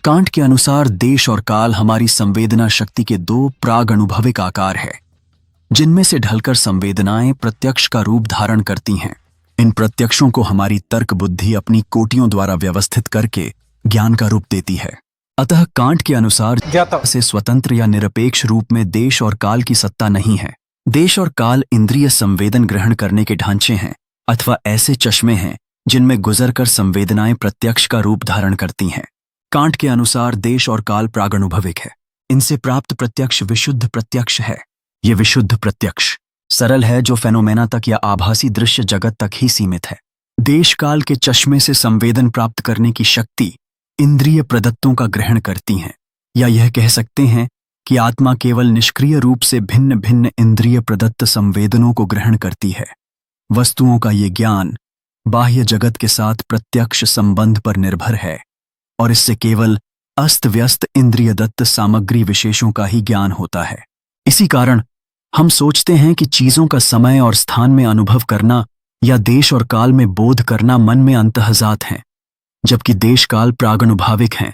Can't के अनुसार देश और काल हमारी संवेदना शक्ति के दो प्राग अनुभविक आकार है, जिनमें से ढलकर संवेदनाएं प्रत्यक्ष का रूप धारण करती हैं। इन प्रत्यक्षों को हमारी तर्क बुद्धि अपनी कोटियों द्वारा व्यवस्थित करके ज्ञान का रूप देती है। अतः कांट के अनुसार से स्वतंत्र या निरपेक्ष रूप में देश और काल की सत्ता नहीं है। देश और काल इंद्रिय संवेदन ग्रहण करने के ढांचे हैं अथवा ऐसे चश्मे हैं जिनमें गुजर कर संवेदनाएं प्रत्यक्ष का रूप धारण करती हैं। कांट के अनुसार देश और काल प्रागनुभविक है। इनसे प्राप्त प्रत्यक्ष विशुद्ध प्रत्यक्ष है। ये विशुद्ध प्रत्यक्ष सरल है, जो फेनोमेना तक या आभासी दृश्य जगत तक ही सीमित है। देश काल के चश्मे से संवेदन प्राप्त करने की शक्ति इंद्रिय प्रदत्तों का ग्रहण करती हैं, या यह कह सकते हैं कि आत्मा केवल निष्क्रिय रूप से भिन्न भिन्न इंद्रिय प्रदत्त संवेदनों को ग्रहण करती है। वस्तुओं का ये ज्ञान बाह्य जगत के साथ प्रत्यक्ष संबंध पर निर्भर है और इससे केवल अस्त व्यस्त इंद्रिय दत्त सामग्री विशेषों का ही ज्ञान होता है। इसी कारण हम सोचते हैं कि चीजों का समय और स्थान में अनुभव करना या देश और काल में बोध करना मन में अंतःजात हैं, जबकि देश काल प्रागनुभाविक हैं।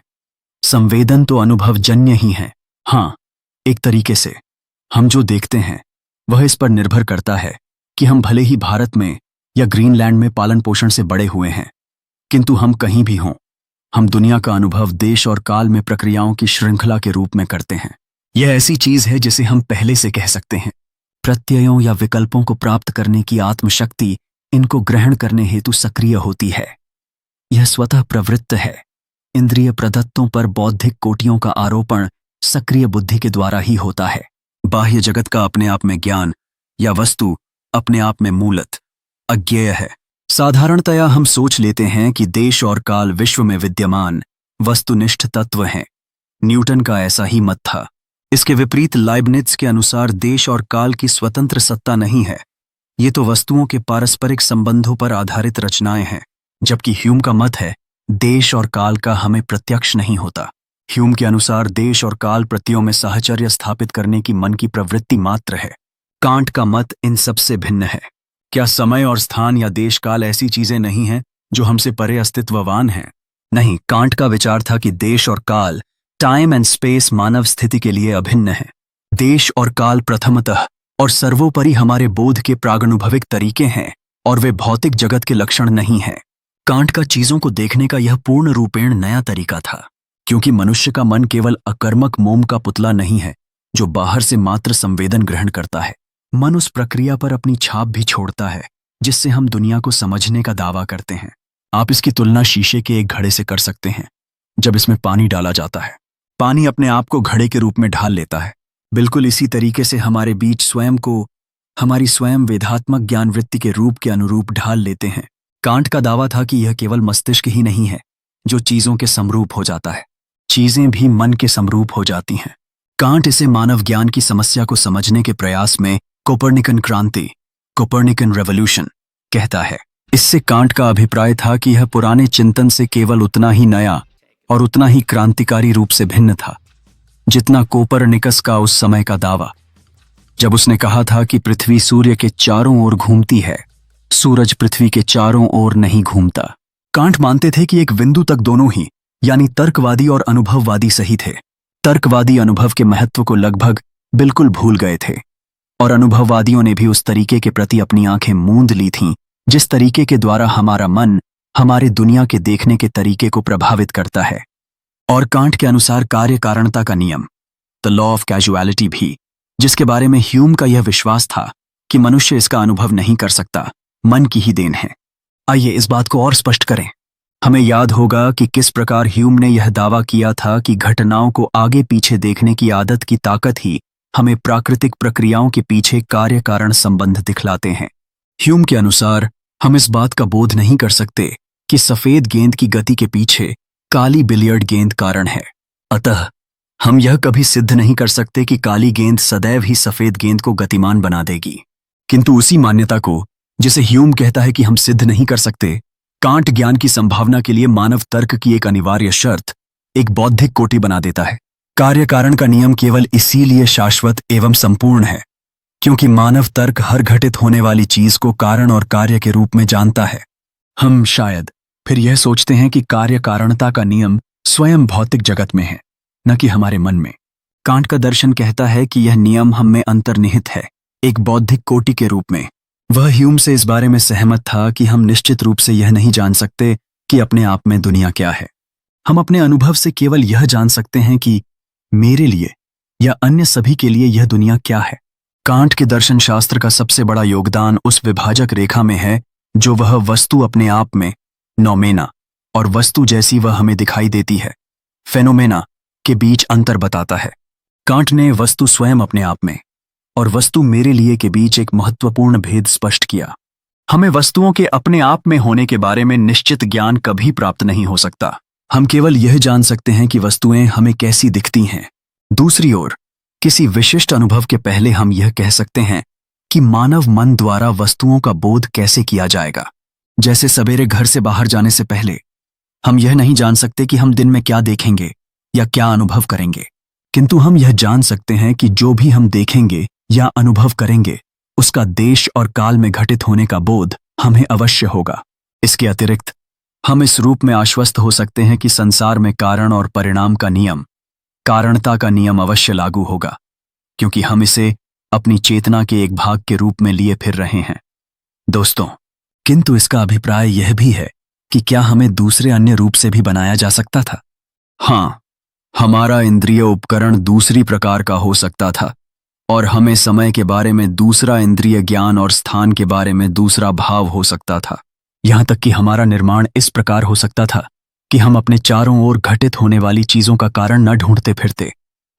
संवेदन तो अनुभवजन्य ही है। हाँ, एक तरीके से हम जो देखते हैं वह इस पर निर्भर करता है कि हम भले ही भारत में या ग्रीनलैंड में पालन पोषण से बड़े हुए हैं, किंतु हम कहीं भी हों, हम दुनिया का अनुभव देश और काल में प्रक्रियाओं की श्रृंखला के रूप में करते हैं। यह ऐसी चीज है जिसे हम पहले से कह सकते हैं। प्रत्ययों या विकल्पों को प्राप्त करने की आत्मशक्ति इनको ग्रहण करने हेतु सक्रिय होती है। यह स्वतः प्रवृत्त है। इंद्रिय प्रदत्तों पर बौद्धिक कोटियों का आरोपण सक्रिय बुद्धि के द्वारा ही होता है। बाह्य जगत का अपने आप में ज्ञान या वस्तु अपने आप में मूलत अज्ञेय है। साधारणतया हम सोच लेते हैं कि देश और काल विश्व में विद्यमान वस्तुनिष्ठ तत्व हैं। न्यूटन का ऐसा ही मत था। इसके विपरीत लाइबनिट्ज के अनुसार देश और काल की स्वतंत्र सत्ता नहीं है। ये तो वस्तुओं के पारस्परिक संबंधों पर आधारित रचनाएं हैं, जबकि ह्यूम का मत है देश और काल का हमें प्रत्यक्ष नहीं होता। ह्यूम के अनुसार देश और काल प्रत्ययों में साहचर्य स्थापित करने की मन की प्रवृत्ति मात्र है। कांट का मत इन सबसे भिन्न है। क्या समय और स्थान या देश काल ऐसी चीजें नहीं हैं जो हमसे परे अस्तित्ववान हैं? नहीं, कांट का विचार था कि देश और काल टाइम एंड स्पेस मानव स्थिति के लिए अभिन्न है। देश और काल प्रथमतः और सर्वोपरि हमारे बोध के प्रागनुभविक तरीके हैं और वे भौतिक जगत के लक्षण नहीं हैं। कांट का चीजों को देखने का यह पूर्ण रूपेण नया तरीका था, क्योंकि मनुष्य का मन केवल अकर्मक मोम का पुतला नहीं है जो बाहर से मात्र संवेदन ग्रहण करता है। मन उस प्रक्रिया पर अपनी छाप भी छोड़ता है जिससे हम दुनिया को समझने का दावा करते हैं। आप इसकी तुलना शीशे के एक घड़े से कर सकते हैं। जब इसमें पानी डाला जाता है, पानी अपने आप को घड़े के रूप में ढाल लेता है। बिल्कुल इसी तरीके से हमारे बीच स्वयं को हमारी स्वयं वेदात्मक ज्ञान वृत्ति के रूप के अनुरूप ढाल लेते हैं। कांट का दावा था कि यह केवल मस्तिष्क ही नहीं है जो चीजों के समरूप हो जाता है, चीजें भी मन के समरूप हो जाती हैं। कांट इसे मानव ज्ञान की समस्या को समझने के प्रयास में कोपर्निकन क्रांति, कोपर्निकन रेवोल्यूशन कहता है। इससे कांट का अभिप्राय था कि यह पुराने चिंतन से केवल उतना ही नया और उतना ही क्रांतिकारी रूप से भिन्न था जितना कोपरनिकस का उस समय का दावा, जब उसने कहा था कि पृथ्वी सूर्य के चारों ओर घूमती है, सूरज पृथ्वी के चारों ओर नहीं घूमता। कांट मानते थे कि एक बिंदु तक दोनों ही, यानी तर्कवादी और अनुभववादी सही थे। तर्कवादी अनुभव के महत्व को लगभग बिल्कुल भूल गए थे और अनुभववादियों ने भी उस तरीके के प्रति अपनी आंखें मूंद ली थीं जिस तरीके के द्वारा हमारा मन हमारे दुनिया के देखने के तरीके को प्रभावित करता है। और कांट के अनुसार कार्य कारणता का नियम, द लॉ ऑफ कैजुअलिटी भी, जिसके बारे में ह्यूम का यह विश्वास था कि मनुष्य इसका अनुभव नहीं कर सकता, मन की ही देन है। आइए इस बात को और स्पष्ट करें। हमें याद होगा कि किस प्रकार ह्यूम ने यह दावा किया था कि घटनाओं को आगे पीछे देखने की आदत की ताकत ही हमें प्राकृतिक प्रक्रियाओं के पीछे कार्य कारण संबंध दिखलाते हैं। ह्यूम के अनुसार हम इस बात का बोध नहीं कर सकते कि सफेद गेंद की गति के पीछे काली बिलियर्ड गेंद कारण है। अतः हम यह कभी सिद्ध नहीं कर सकते कि काली गेंद सदैव ही सफेद गेंद को गतिमान बना देगी। किंतु उसी मान्यता को, जिसे ह्यूम कहता है कि हम सिद्ध नहीं कर सकते, कांट ज्ञान की संभावना के लिए मानव तर्क की एक अनिवार्य शर्त, एक बौद्धिक कोटि बना देता है। कार्य कारण का नियम केवल इसीलिए शाश्वत एवं संपूर्ण है क्योंकि मानव तर्क हर घटित होने वाली चीज को कारण और कार्य के रूप में जानता है। हम शायद फिर यह सोचते हैं कि कार्य कारणता का नियम स्वयं भौतिक जगत में है, न कि हमारे मन में। कांट का दर्शन कहता है कि यह नियम हम में अंतर्निहित है, एक बौद्धिक कोटि के रूप में। वह ह्यूम से इस बारे में सहमत था कि हम निश्चित रूप से यह नहीं जान सकते कि अपने आप में दुनिया क्या है। हम अपने अनुभव से केवल यह जान सकते हैं कि मेरे लिए या अन्य सभी के लिए यह दुनिया क्या है। कांट के दर्शन शास्त्र का सबसे बड़ा योगदान उस विभाजक रेखा में है जो वह वस्तु अपने आप में, नोमेना, और वस्तु जैसी वह हमें दिखाई देती है, फेनोमेना, के बीच अंतर बताता है। कांट ने वस्तु स्वयं अपने आप में और वस्तु मेरे लिए के बीच एक महत्वपूर्ण भेद स्पष्ट किया। हमें वस्तुओं के अपने आप में होने के बारे में निश्चित ज्ञान कभी प्राप्त नहीं हो सकता। हम केवल यह जान सकते हैं कि वस्तुएं हमें कैसी दिखती हैं। दूसरी ओर, किसी विशिष्ट अनुभव के पहले हम यह कह सकते हैं कि मानव मन द्वारा वस्तुओं का बोध कैसे किया जाएगा। जैसे सवेरे घर से बाहर जाने से पहले हम यह नहीं जान सकते कि हम दिन में क्या देखेंगे या क्या अनुभव करेंगे, किंतु हम यह जान सकते हैं कि जो भी हम देखेंगे या अनुभव करेंगे उसका देश और काल में घटित होने का बोध हमें अवश्य होगा। इसके अतिरिक्त हम इस रूप में आश्वस्त हो सकते हैं कि संसार में कारण और परिणाम का नियम, कारणता का नियम अवश्य लागू होगा, क्योंकि हम इसे अपनी चेतना के एक भाग के रूप में लिए फिर रहे हैं। दोस्तों, किंतु इसका अभिप्राय यह भी है कि क्या हमें दूसरे अन्य रूप से भी बनाया जा सकता था? हाँ, हमारा इंद्रिय उपकरण दूसरी प्रकार का हो सकता था और हमें समय के बारे में दूसरा इंद्रिय ज्ञान और स्थान के बारे में दूसरा भाव हो सकता था। यहां तक कि हमारा निर्माण इस प्रकार हो सकता था कि हम अपने चारों ओर घटित होने वाली चीजों का कारण न ढूंढते फिरते।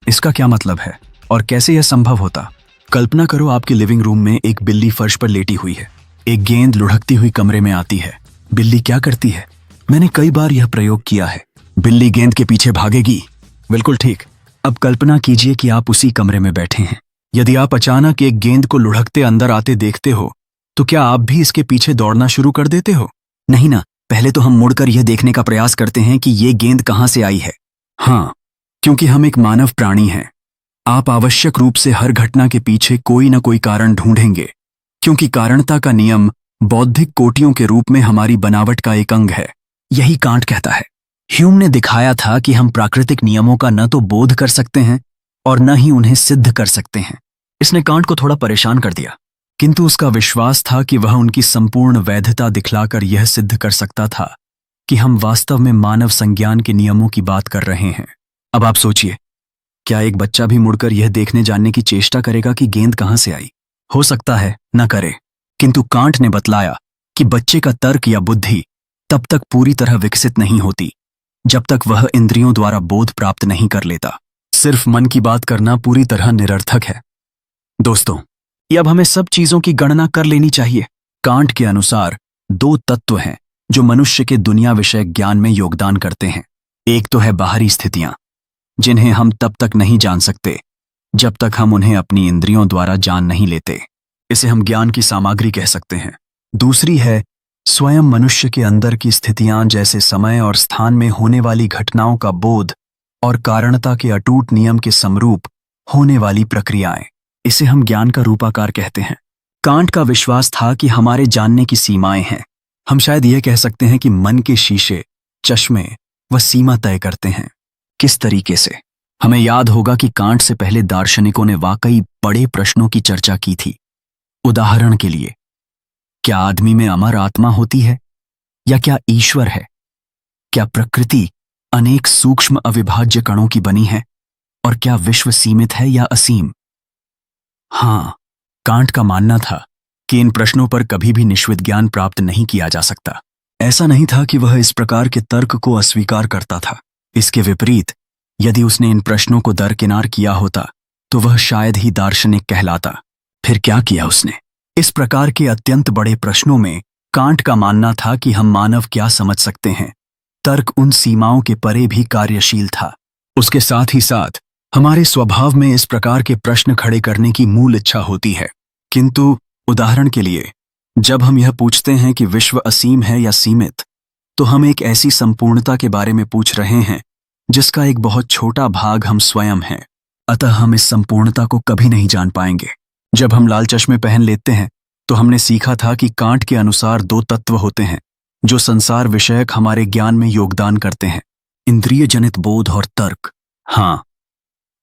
इसका क्या मतलब है और कैसे यह संभव होता? कल्पना करो, आपके लिविंग रूम में एक बिल्ली फर्श पर लेटी हुई है। एक गेंद लुढ़कती हुई कमरे में आती है। बिल्ली क्या करती है? मैंने कई बार यह प्रयोग किया है। बिल्ली गेंद के पीछे भागेगी। बिल्कुल ठीक। अब कल्पना कीजिए कि आप उसी कमरे में बैठे हैं। यदि आप अचानक एक गेंद को लुढ़कते अंदर आते देखते हो, तो क्या आप भी इसके पीछे दौड़ना शुरू कर देते हो? नहीं ना, पहले तो हम मुड़कर यह देखने का प्रयास करते हैं कि ये गेंद कहां से आई है। हाँ, क्योंकि हम एक मानव प्राणी हैं। आप आवश्यक रूप से हर घटना के पीछे कोई न कोई कारण ढूंढेंगे, क्योंकि कारणता का नियम बौद्धिक कोटियों के रूप में हमारी बनावट का एक अंग है। यही कांट कहता है। ह्यूम ने दिखाया था कि हम प्राकृतिक नियमों का न तो बोध कर सकते हैं और न ही उन्हें सिद्ध कर सकते हैं। इसने कांट को थोड़ा परेशान कर दिया, किंतु उसका विश्वास था कि वह उनकी संपूर्ण वैधता दिखलाकर यह सिद्ध कर सकता था कि हम वास्तव में मानव संज्ञान के नियमों की बात कर रहे हैं। अब आप सोचिए, क्या एक बच्चा भी मुड़कर यह देखने जानने की चेष्टा करेगा कि गेंद कहां से आई? हो सकता है न करे, किंतु कांट ने बतलाया कि बच्चे का तर्क या बुद्धि तब तक पूरी तरह विकसित नहीं होती जब तक वह इंद्रियों द्वारा बोध प्राप्त नहीं कर लेता। सिर्फ मन की बात करना पूरी तरह निरर्थक है। दोस्तों, अब हमें सब चीजों की गणना कर लेनी चाहिए। कांट के अनुसार दो तत्व हैं जो मनुष्य के दुनिया विषय ज्ञान में योगदान करते हैं। एक तो है बाहरी स्थितियां, जिन्हें हम तब तक नहीं जान सकते जब तक हम उन्हें अपनी इंद्रियों द्वारा जान नहीं लेते। इसे हम ज्ञान की सामग्री कह सकते हैं। दूसरी है स्वयं मनुष्य के अंदर की स्थितियां, जैसे समय और स्थान में होने वाली घटनाओं का बोध और कारणता के अटूट नियम के समरूप होने वाली प्रक्रियाएं। इसे हम ज्ञान का रूपाकार कहते हैं। कांट का विश्वास था कि हमारे जानने की सीमाएं हैं। हम शायद यह कह सकते हैं कि मन के शीशे, चश्मे व सीमा तय करते हैं। किस तरीके से? हमें याद होगा कि कांट से पहले दार्शनिकों ने वाकई बड़े प्रश्नों की चर्चा की थी। उदाहरण के लिए, क्या आदमी में अमर आत्मा होती है या क्या ईश्वर है? क्या प्रकृति अनेक सूक्ष्म अविभाज्य कणों की बनी है और क्या विश्व सीमित है या असीम? हाँ, कांट का मानना था कि इन प्रश्नों पर कभी भी निश्चित ज्ञान प्राप्त नहीं किया जा सकता। ऐसा नहीं था कि वह इस प्रकार के तर्क को अस्वीकार करता था। इसके विपरीत, यदि उसने इन प्रश्नों को दरकिनार किया होता तो वह शायद ही दार्शनिक कहलाता। फिर क्या किया उसने? इस प्रकार के अत्यंत बड़े प्रश्नों में कांट का मानना था कि हम मानव क्या समझ सकते हैं। तर्क उन सीमाओं के परे भी कार्यशील था। उसके साथ ही साथ हमारे स्वभाव में इस प्रकार के प्रश्न खड़े करने की मूल इच्छा होती है। किंतु उदाहरण के लिए, जब हम यह पूछते हैं कि विश्व असीम है या सीमित, तो हम एक ऐसी संपूर्णता के बारे में पूछ रहे हैं जिसका एक बहुत छोटा भाग हम स्वयं हैं। अतः हम इस संपूर्णता को कभी नहीं जान पाएंगे। जब हम लाल चश्मे पहन लेते हैं तो हमने सीखा था कि कांट के अनुसार दो तत्व होते हैं जो संसार विषयक हमारे ज्ञान में योगदान करते हैं। इंद्रिय जनित बोध और तर्क। हाँ,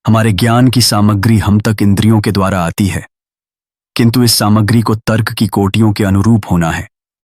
हमारे ज्ञान की सामग्री हम तक इंद्रियों के द्वारा आती है, किंतु इस सामग्री को तर्क की कोटियों के अनुरूप होना है।